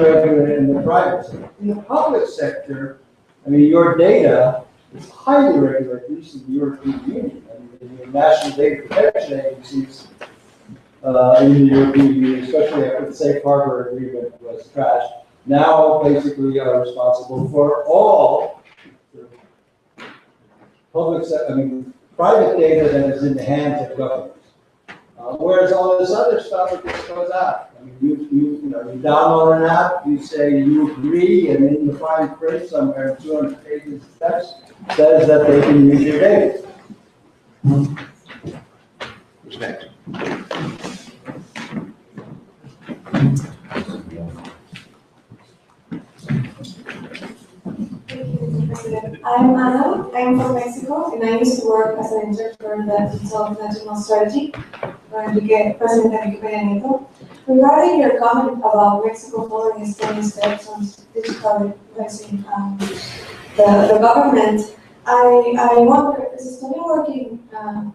regulated in the private sector. In the public sector, I mean, your data is highly regulated, at least in the European Union. I mean, the national data protection agencies in the European Union, especially after the Safe Harbor Agreement was trashed, now basically are responsible for all public sector, I mean, private data that is in the hands of governments. Whereas all this other stuff, it just goes out. I mean, you download an app, you say you agree, and in the fine print somewhere, 200 pages of text, says that they can use your data. Who's next? I'm Ana, I'm from Mexico, and I used to work as an intern for the Digital National Strategy under President Enrique Peña Nieto. Regarding your comment about Mexico following Estonia steps on digitalizing the government, I wonder, is Estonia working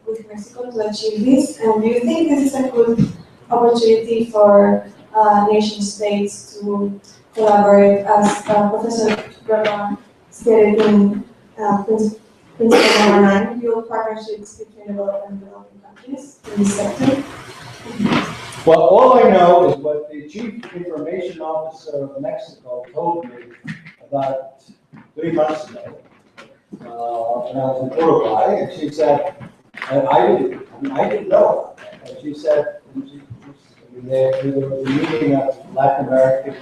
with Mexico to achieve this? And do you think this is a good opportunity for nation states to collaborate, as Professor Graba stated in principle number 9, build partnerships between developed and developing countries in this sector? Well, all I know is what the Chief Information Officer of Mexico told me about 3 months ago when I was in Uruguay, and she said, and I didn't know about that. And she said, there was a meeting of Latin American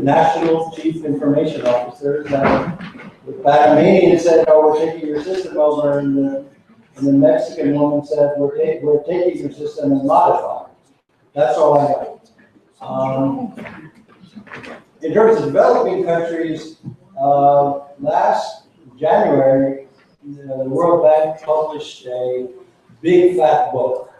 national chief information officers, and the Panamanian said, "Oh, we're taking your system over," and the Mexican woman said, "We're taking your system and modifying it." That's all I know. In terms of developing countries, last January, the World Bank published a big fat book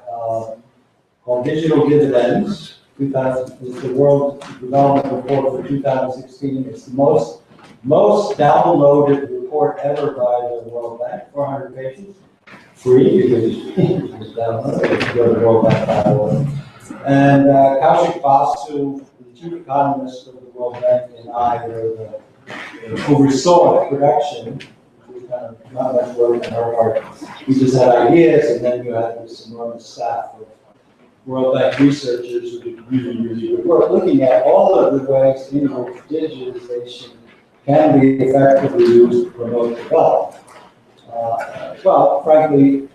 called Digital Dividends. It's the World Development Report for 2016. It's the most downloaded report ever by the World Bank, 400 pages, free, because you just download it, you go to worldbank.org. And Kaushik Basu, the chief economist of the World Bank, and I were oversaw the production. Kind of not much work on our part. We just had ideas, and then you had this enormous staff of World Bank researchers who did really good work looking at all of the ways in which digitization can be effectively used to promote development. Well, frankly,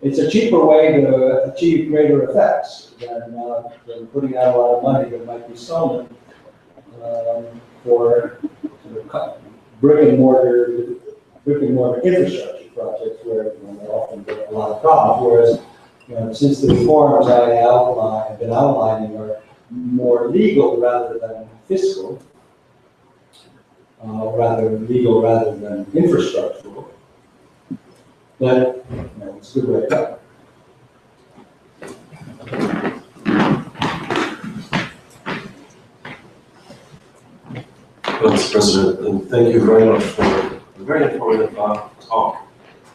it's a cheaper way to achieve greater effects than putting out a lot of money that might be stolen for brick and mortar infrastructure projects where they often get a lot of problems. Whereas, since the reforms I've been outlining are more legal rather than fiscal, rather than infrastructural, then it's a good way to go. Mr. President, and thank you very much for a very informative talk.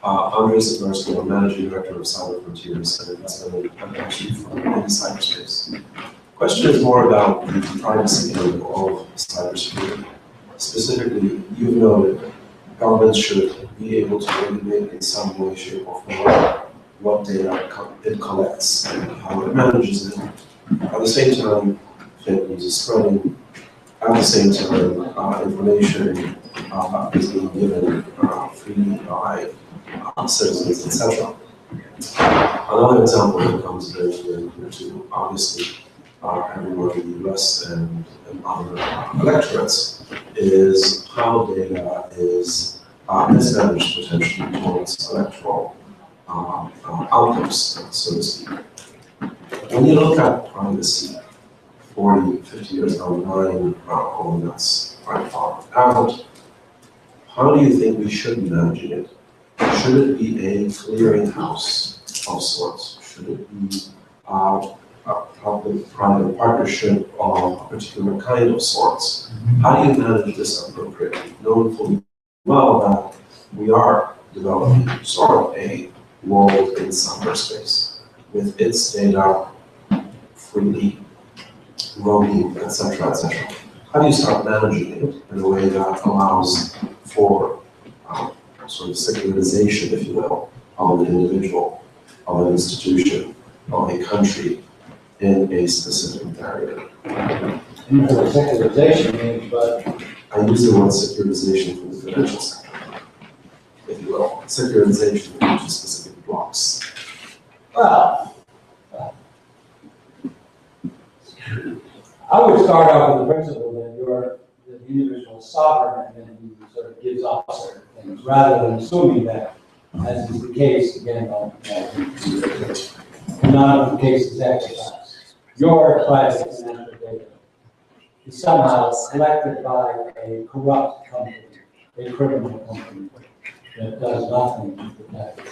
Andres Zagorsky, I'm Managing Director of Cyber Frontiers, and Investment Chief in cyberspace. Question is more about the privacy angle of cybersecurity. Specifically, you've noted governments should be able to regulate in some way, shape, or form what data it collects and how it manages it. At the same time, fake news is spreading. At the same time, information is being given freely by citizens, etc. Another example that comes very clear to obviously everyone in the US and other electorates is how data is mismanaged potentially towards electoral outcomes, so to speak. When you look at privacy 40, 50 years down the line, all that's quite far out, how do you think we should be managing it? Should it be a clearinghouse of sorts? Should it be a public-private partnership of a particular kind of sorts? How do you manage this appropriately, knowing fully well that we are developing sort of a world in cyberspace with its data freely roaming, etc., etc. How do you start managing it in a way that allows for sort of secularization, if you will, of an individual, of an institution, of a country in a specific area? You know what secularization means, but I use the word secularization for the financial sector, if you will. Secularization into specific blocks. well, I would start off with the principle that you're the individual sovereign and then he sort of gives up certain things, rather than assuming that, as is the case again on none of the cases exercised. Your private financial data is somehow collected by a corrupt company, a criminal company that does nothing to protect it.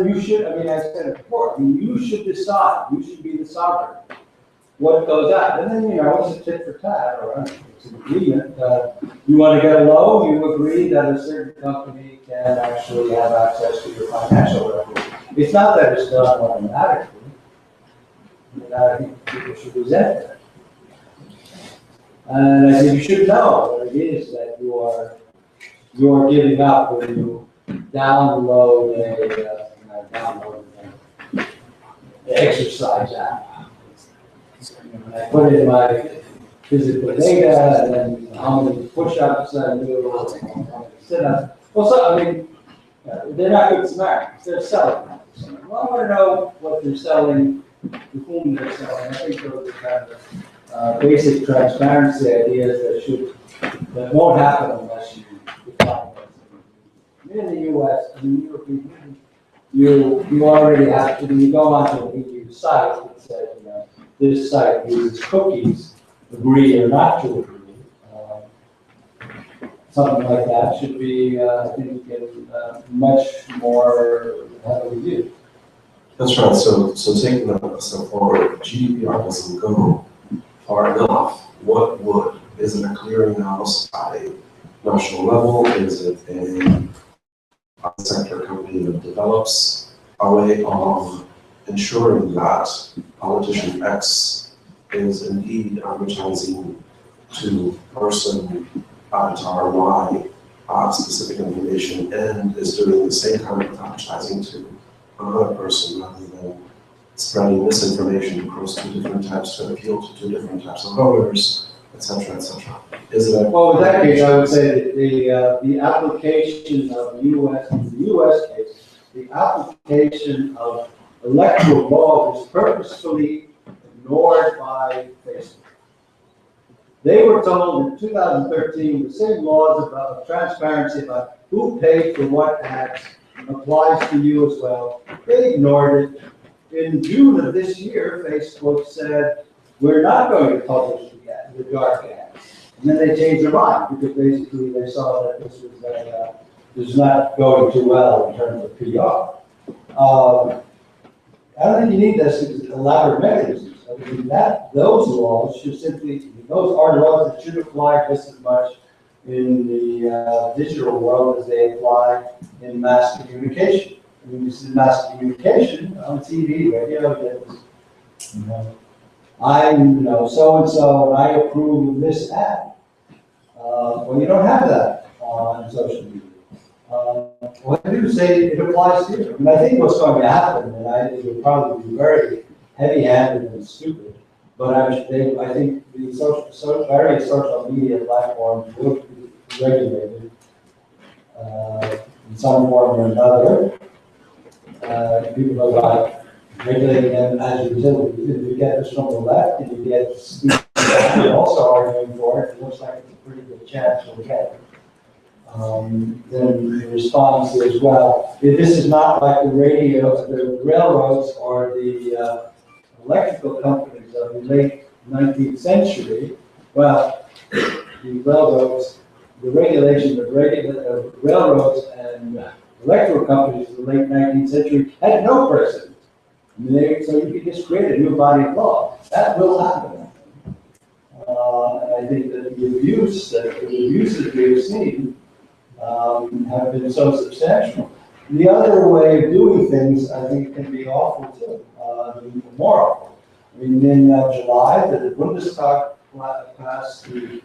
You should, I said it before, you should decide, you should be the sovereign, what goes out. And then, it's a tit for tat, or it's an agreement. You want to get a loan, you agree that a certain company can actually have access to your financial records. It's not that it's done automatically. I think people should resent that. And I think you should know what it is that you are giving up when you download an exercise app. And I put in my physical data, and then how many push-ups I do, how many sit-ups. Well, so, they're not good Samaritans. They're selling. Well, I want to know what they're selling, to whom they're selling. I think those are kind of basic transparency ideas that won't happen unless you define it. In the U.S., in the European Union, you already have to, when you go onto an EU site that says, this site uses cookies, agree or not to agree. Something like that should be, I think, much more heavily used. That's right. So taking that a step forward, GDPR doesn't go far enough. What would? Is it a clearinghouse at a national level? Is it a sector company that develops a way of ensuring that politician X is indeed advertising to person avatar Y specific information and is doing the same kind of advertising to another person rather than spreading misinformation across two different types to appeal to two different types of voters, etc., etc. Is it? Well, in that case, I would say that the application of in the U.S. case, the application of electoral law is purposefully ignored by Facebook. They were told in 2013 the same laws about transparency about who paid for what ads applies to you as well. They ignored it. In June of this year, Facebook said, we're not going to publish the dark ads. And then they changed their mind because basically they saw that this was not going too well in terms of PR. I don't think you need this elaborate mechanisms. Those laws should simply, those are laws that should apply just as much in the digital world as they apply in mass communication. This is mass communication on TV, radio, I'm so-and-so and I approve of this ad. Well, you don't have that on social media. What do you say it applies to you? I think what's going to happen, and it will probably be very heavy-handed and stupid, but I think the various social media platforms will be regulated in some form or another. People are like regulating them as utilities. If you get this from the left, and you get Steve also arguing for it, it looks like it's a pretty good chance we'll get it. Then the response is, well, if this is not like the railroads or the electrical companies of the late 19th century, well, the railroads, the regulation of railroads and electrical companies in the late 19th century had no precedent. So you could just create a new body of law. That will happen. And I think that the abuses we have seen have been so substantial. The other way of doing things, I think, can be awful too, more awful. I mean, in July, the Bundestag passed the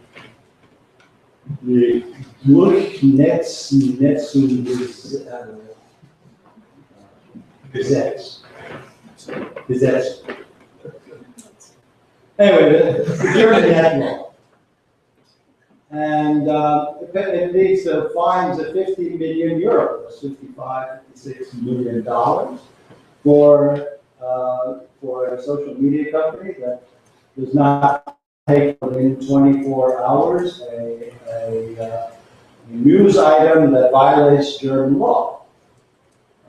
Gesetz. Anyway, the German net law. And it leads to fines of 50 million euros, $56 million for a social media company that does not take within 24 hours a news item that violates German law.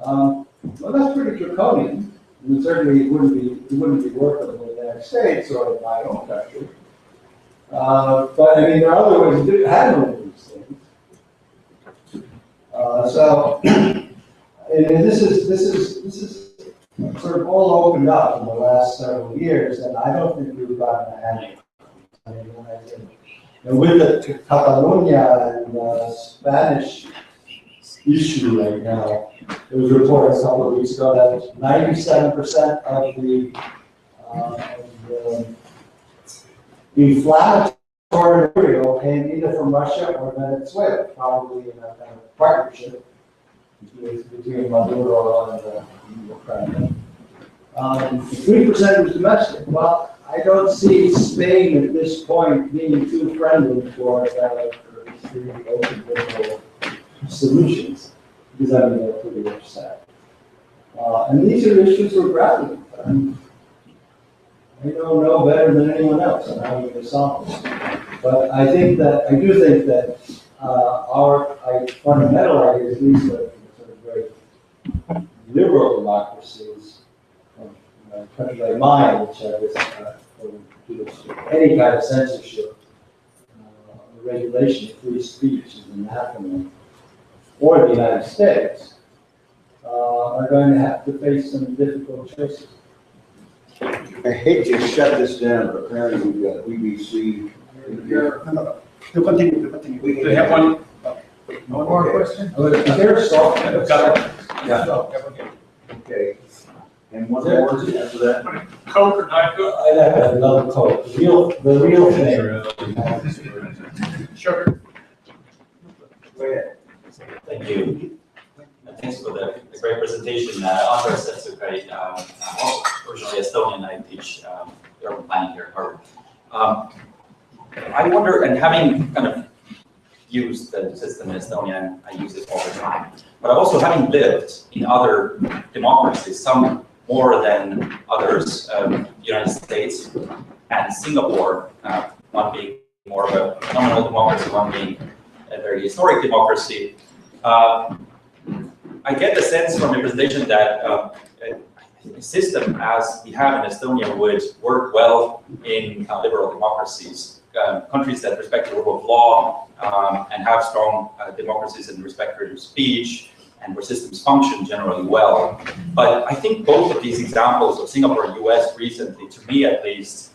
Well, that's pretty draconian. And certainly it wouldn't be workable in the United States or in my own country. But I mean, there are other ways to handle these things. And this is sort of all opened up in the last several years, and I don't think we've gotten a handle. I mean, with the Catalonia and Spanish issue right now, there was a report a couple of weeks ago that 97% of the inflammatory material came either from Russia or Venezuela, probably in a kind of partnership between Maduro and Ukraine. 3% was domestic. Well, I don't see Spain at this point being too friendly for open liberal solutions, because I mean they're pretty upset. And these are issues we're grappling with. I don't know better than anyone else on how we can solve this. But I do think that our fundamental idea, at least the sort of very liberal democracies, a country like mine, which has any kind of censorship, regulation of free speech is anathema, or the United States, are going to have to face some difficult choices. I hate to shut this down, but apparently we've got BBC. To continue. Do you have one more question? Is there a soft? Yeah. Okay. And one more after that. Coke or Diet Coke? I'd have another Coke. The real thing. Sugar. Go ahead. Thank you. Thanks for the great presentation. Andre Cybersecurity. I'm also originally Estonian. I teach urban planning here at Harvard. I wonder, and having kind of used the system in Estonia, I use it all the time, but also having lived in other democracies, some more than others, United States and Singapore, one being more of a nominal democracy, one being a very historic democracy. I get the sense from your presentation that a system as we have in Estonia would work well in liberal democracies, countries that respect the rule of law and have strong democracies and respect freedom of speech, and where systems function generally well. But I think both of these examples of Singapore and US recently, to me at least,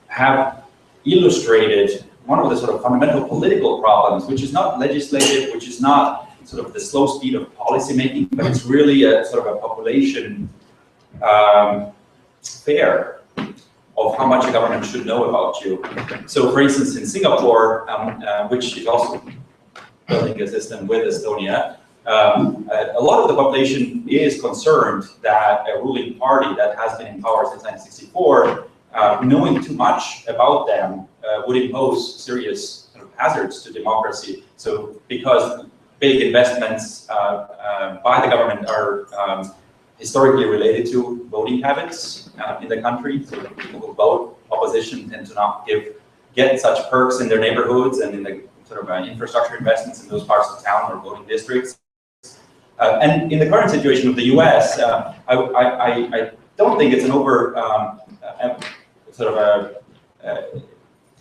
have illustrated one of the sort of fundamental political problems, which is not legislative, which is not sort of the slow speed of policymaking, but it's really a sort of a population fear of how much a government should know about you. So for instance, in Singapore, which is also building a system with Estonia, a lot of the population is concerned that a ruling party that has been in power since 1964, knowing too much about them would impose serious sort of hazards to democracy. So because big investments by the government are historically related to voting habits in the country. So people who vote opposition tend to not get such perks in their neighborhoods and in the sort of infrastructure investments in those parts of town or voting districts. And in the current situation of the US, I don't think it's an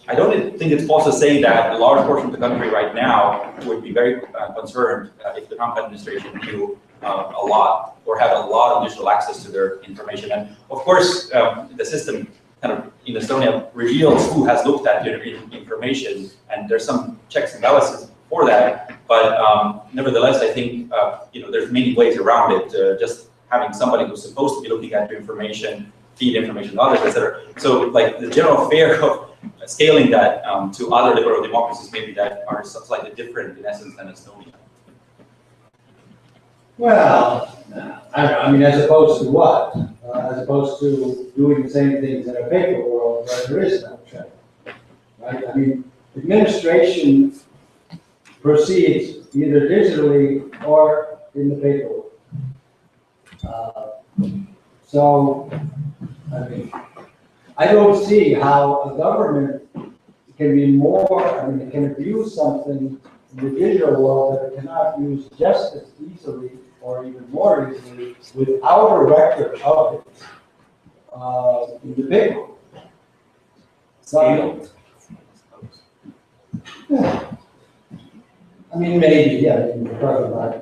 I don't think it's false to say that a large portion of the country right now would be very concerned if the Trump administration knew a lot or had a lot of digital access to their information. And of course, the system kind of in Estonia reveals who has looked at your information, and there's some checks and balances for that. But nevertheless, I think there's many ways around it. Just having somebody who's supposed to be looking at your information, feed information to others, etc. So like the general fear of scaling that to other liberal democracies maybe that are slightly different in essence than Estonia. Well, I don't know, I mean, as opposed to what? As opposed to doing the same things in a paper world where there is no check, right? I mean, administration proceeds either digitally or in the paper world. So, I mean, I don't see how a government can be more, I mean, it can abuse something in the digital world that it cannot use just as easily or even more easily without a record of it in the paper world. Scale. Yeah. I mean, maybe, yeah, I mean, we're talking about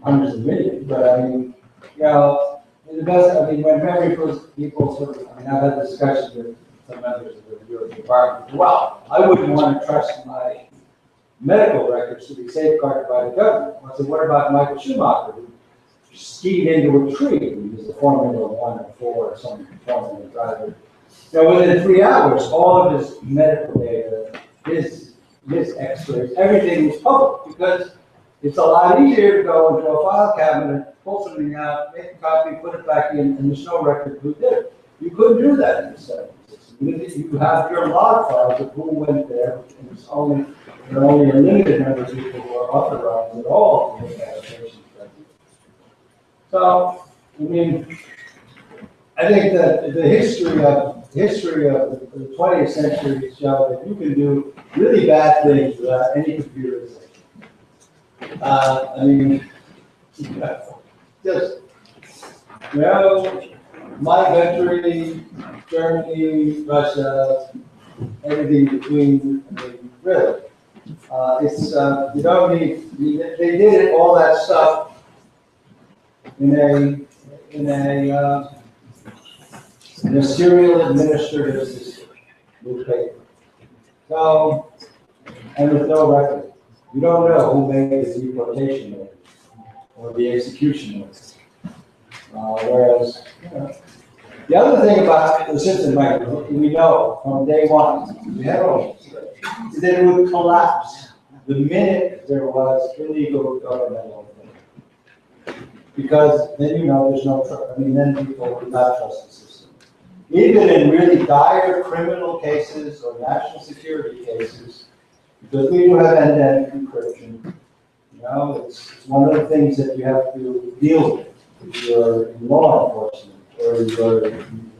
hundreds of millions, but I mean, in the best, I mean, when very first people sort of, I mean, I've had discussions with some members of the European Parliament. Well, I wouldn't want to trust my medical records to be safeguarded by the government. I said, what about Michael Schumacher, who skied into a tree? He was a Formula 1 or 4 or some Formula driver. Within 3 hours, all of his medical data, his x-rays, everything was public because it's a lot easier to go into a file cabinet, pull something out, make a copy, put it back in, and there's no record who did it. You couldn't do that in the 70s. You have your log files of who went there, and there are only a limited number of people who are authorized at all to make adaptations. So, I mean, I think that the history of the 20th century show that you can do really bad things without any computerization. I mean, just, my country, Germany, Russia, everything between, I mean, really. You don't need, they did all that stuff in a serial administrative system with paper. So, and with no record. You don't know who made the deportation notice or the execution notice. Whereas, the other thing about the system, Michael, we know from day one, we have all is that it would collapse the minute there was illegal governmental activity. Because then there's no trust. I mean, then people would not trust the system. Even in really dire criminal cases or national security cases, because we do have end-to-end encryption, it's one of the things that you have to deal with if you're in law enforcement or you're in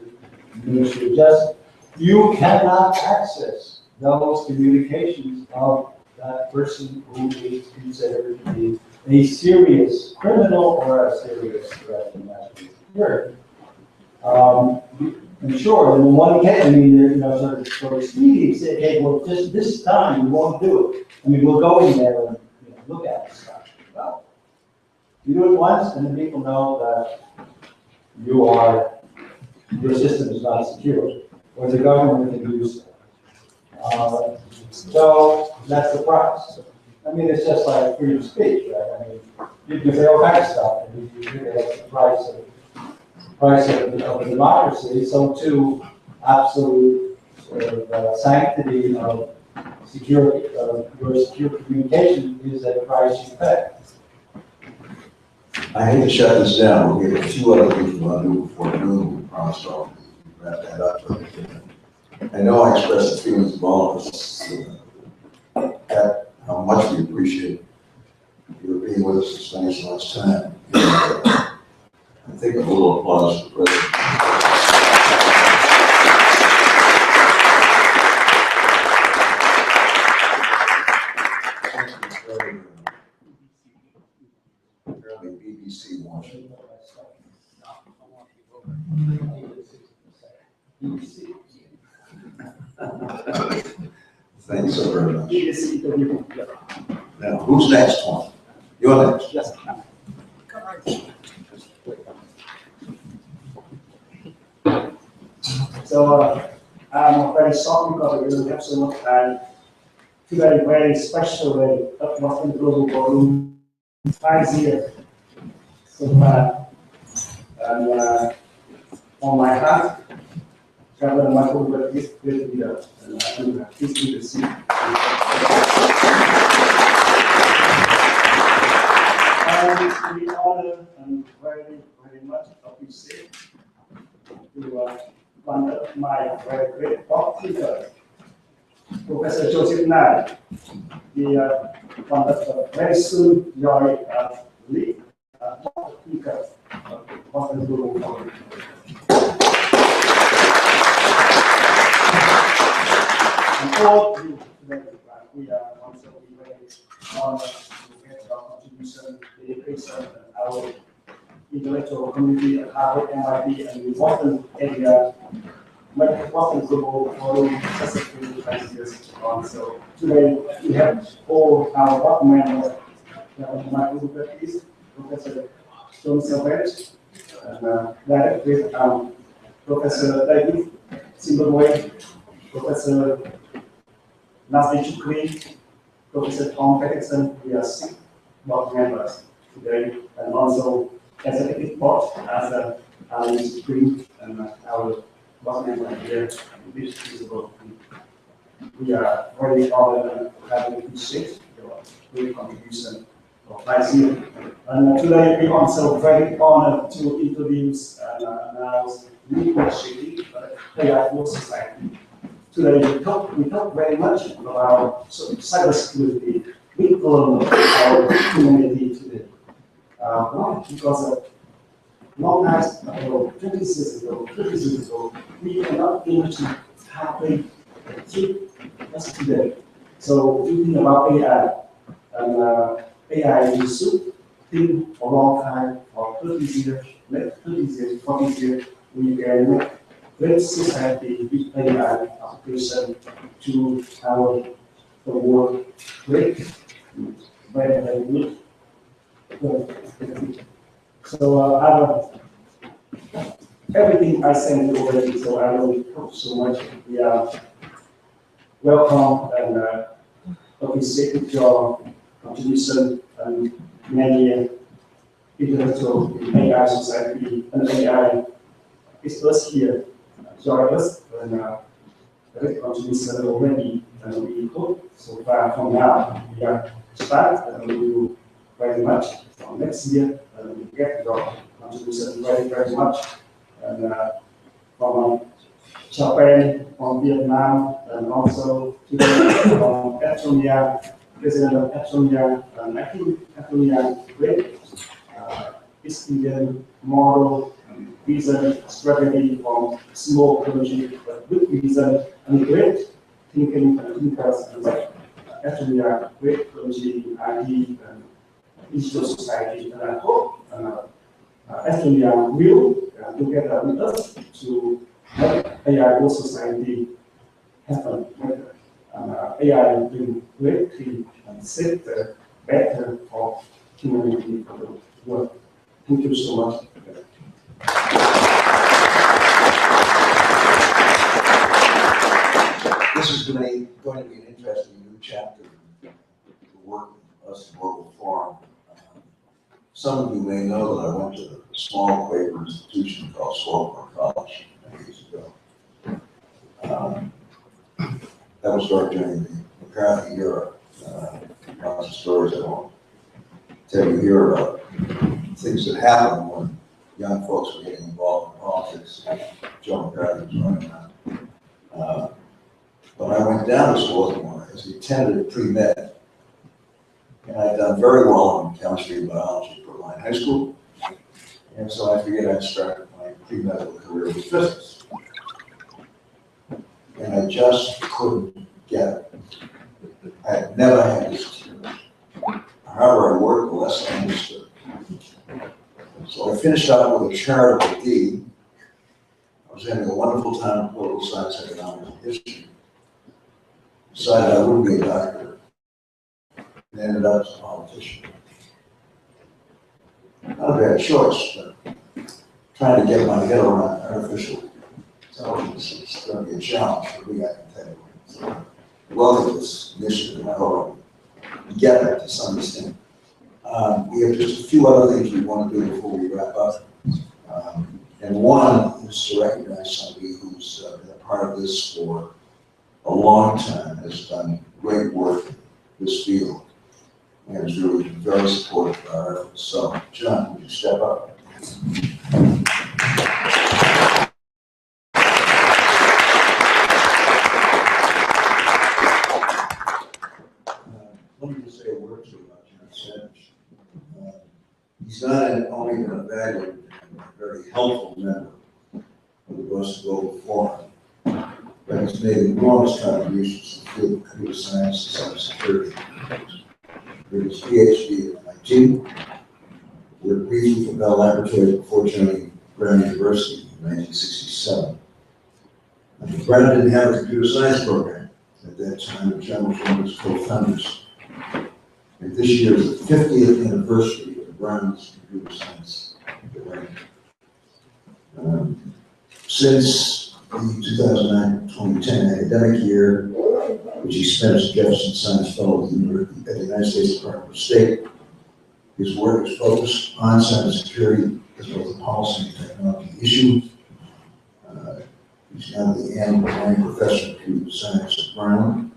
the Ministry of Justice. You cannot access those communications of that person who is considered to be a serious criminal or a serious threat to national security. And sure, in one case, I mean, sort of speedy, say, okay, well, just this time we won't do it. I mean, we'll go in there and look at the stuff. Well, you do it once, and then people know that your system is not secure, or the government can use it. So that's the price. I mean, it's just like freedom of speech, right? I mean, you can say all kinds of stuff, and you think that's the price of democracy. So too, absolute sort of sanctity of security, your secure communication is at a price you pay. I hate to shut this down, we have a few other things we want to do before noon, we promised to wrap that up. I know I expressed the feelings of all of us, how much we appreciate you being with us and spending so much time. I think a little applause for the president. BBC watching. Thanks so very much. Now, who's next, Tom? You're next. Yes. So I'm very sorry because we don't have so much time. today very special day at Boston Global Forum 5 years so far. And on my heart, travel my over this great leader, and I'm happy to see. And we honor and very much appreciate to one of my very great thought leaders, Professor Joseph Nye. He one of very soon join lead thought leaders of Boston Global Forum. And all of you today, we are also very honored to get your contribution, dedication, and our intellectual community at Harvard, MIT, and the Boston area, Boston Global Forum successfully 5 years on. So today we have all our board members. My group is Professor John Savage, and Director Professor David Simberway, Professor Nasty Chukri, Professor Tom Peterson. We are 6 board members today, and also executive board as a Supreme and our board member here in this visible. We are very honored and happy to appreciate your great contribution of 5 years. And today we also very honored to introduce and announce new initiative AI for society. Today we talk very much about cybersecurity. We learn our humanity today. Why? Because long as 20 years ago, we are not able to happen as today. So thinking about AI, and AI we should think for a long time, for 30 years, 40 years, we can make great society with AI application to our the world great, very good. So everything I sent already, so I will talk so much. We are welcome and appreciate your contribution and many intellectual in AI society and AI experts here join us and great contribution already, and we hope so far from now we are start and we will very much from next year and we get your contribution very much, and from Japan, from Vietnam, and also today from Estonia, President of Estonia, and I think Estonia great Indian model, vision, strategy from small country, but good vision and great thinking and thinkers, and Estonia great country in IT and digital society, and I hope Estonia will together with us to make AI world society happen. AI will do great things and set the better for humanity for the world. Thank you so much. This is going to be an interesting new chapter in the work of us in Global Forum. Some of you may know that I went to a small Quaker institution called Swarthmore College many years ago. That was started during the McCarthy era. Lots of stories I won't tell you here about things that happened when young folks were getting involved in politics. John McCarthy was running that. When I went down to Swarthmore as a tentative pre-med, and I'd done very well in chemistry and biology for my high school, and so I figured I'd start my pre-medical career with physics. And I just couldn't get it. I had never had this experience. The harder I worked, the less I understood. So I finished out with a charitable D. I was having a wonderful time in political science, economics, and history. Decided I wouldn't be a doctor. And ended up as a politician. Not a bad choice, but trying to get my head around artificial intelligence is going to be a challenge for me, I can tell you. So welcome this initiative, and I hope we get that to some extent. We have just a few other things we want to do before we wrap up. And one is to recognize somebody who's been a part of this for a long time, has done great work in this field, and is really very supportive of our efforts. So, John, would you step up? Let me just say a word or two about John Savage. He's not only been a valued and very helpful member of the Boston Global Forum, but he's made enormous contributions to the field of computer science and cybersecurity. He did his PhD at MIT, worked briefly for Bell Laboratories before joining Brown University in 1967. And Brown didn't have a computer science program at that time, and John was one of his co-founders. And this year is the 50th anniversary of Brown's computer science program. Since the 2009-2010 academic year, which he spent as a Jefferson Science Fellow at the United States Department of State, his work is focused on cybersecurity as both a policy and technology issue. He's now the Anne Bryan Professor of Computer Science at Brown.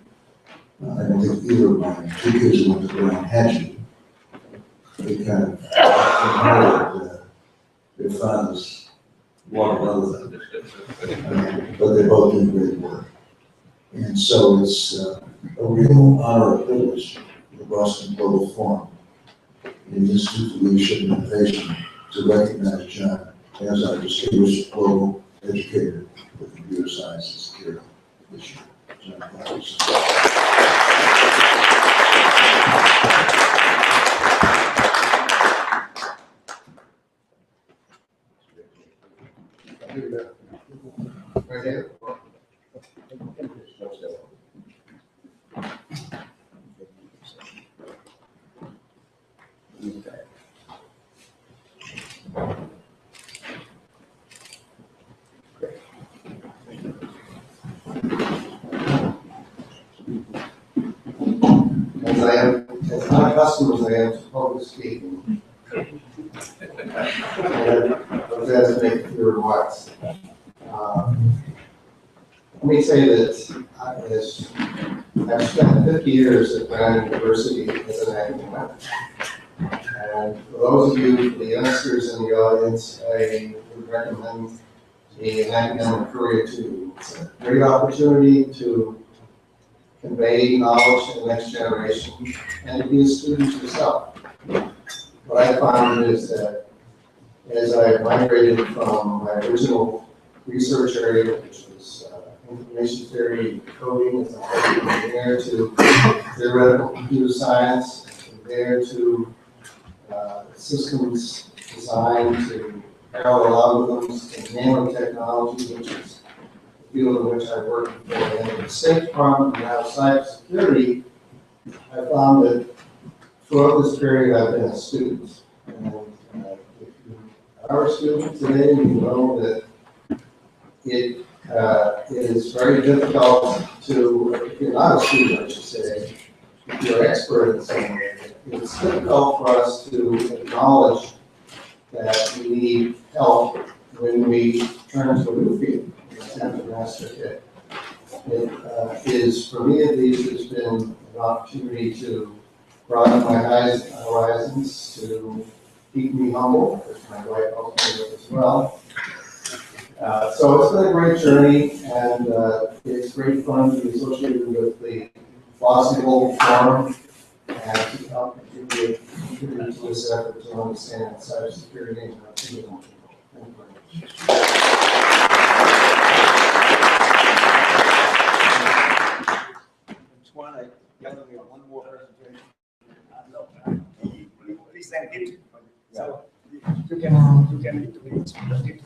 I don't think either of my two kids who went to Brown had you. They kind of inherited their father's water other than, but they're both doing great work. And so it's a real honor and privilege for the Boston Global Forum and the Institute for Leadership and Innovation to recognize John as our distinguished global educator for computer science and security this year. John, thank you so much. Right here. As my customers, I am public speaking. And I was asked to make a few remarks. Let me say that I've spent 50 years at Brown University as an academic. And for those of you, the youngsters in the audience, I would recommend an academic career to you. It's a great opportunity to convey knowledge to the next generation and to be a student yourself. What I found is that as I migrated from my original research area, which was information theory, coding as a engineer, to theoretical computer science, from there to systems design, to parallel algorithms, and nanotechnology, which is the field in which I worked before. And in the State Department and now cybersecurity, I found that throughout this period I've been a student. And if you are a student today, you know that it is very difficult to, if you're not a student, I should say, if you're an expert in some area, it's difficult for us to acknowledge that we need help when we turn to a new field, as a master kit. It is, for me at least, it's been an opportunity to broaden my horizons, to keep me humble, as my wife helps me with as well. So it's been a great journey, and it's great fun to be associated with the Boston Global Forum and to help contribute to this effort to understand cybersecurity and our field. Thank you very much. One, I definitely have one more presentation. No, please send it. So you can need to be explained.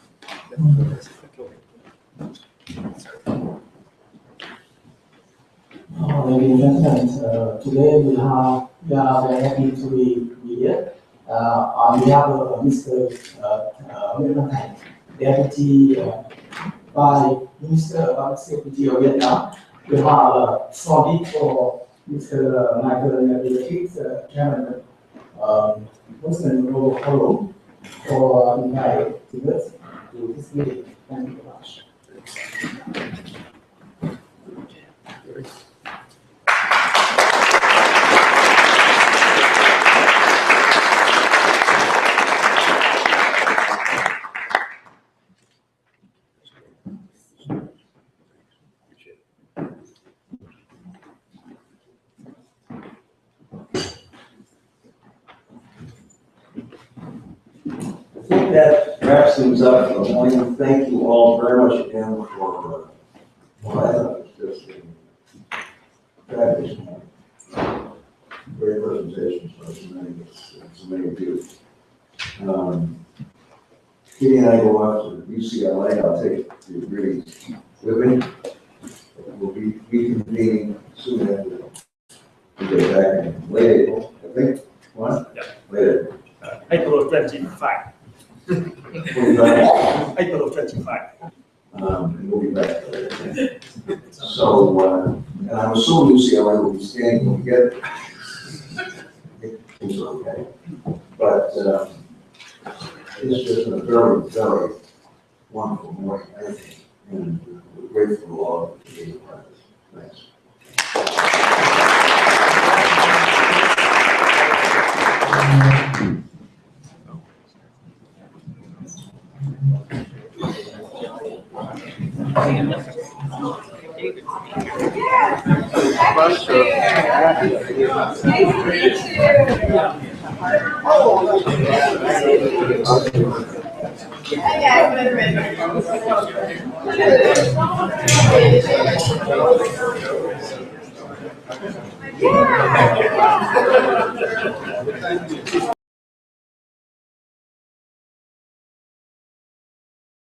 Ladies and gentlemen, today we are very happy to be here. On behalf of Mr. Deputy by Minister of Public Security of Vietnam, we have a strong need for Mr. Michael Levitt, Chairman, President Loeb, for inviting us to this meeting. Thank you very much. I think that wraps things up for the morning. Thank you all very much again for, what I thought was just a fabulous morning. Great presentations by so many of you. Kitty and I go off to UCLA. I'll take the degree with me. We'll be reconvening soon after we get back in late April, I think. What? Yeah. Late April 25. April. April 25. And we'll be back later. So, and I'm assuming UCLA will be staying when we get there. Things are okay. But it's just been a very, very wonderful morning, I think. And we're grateful to all of you for being part of this. Thanks. Yeah.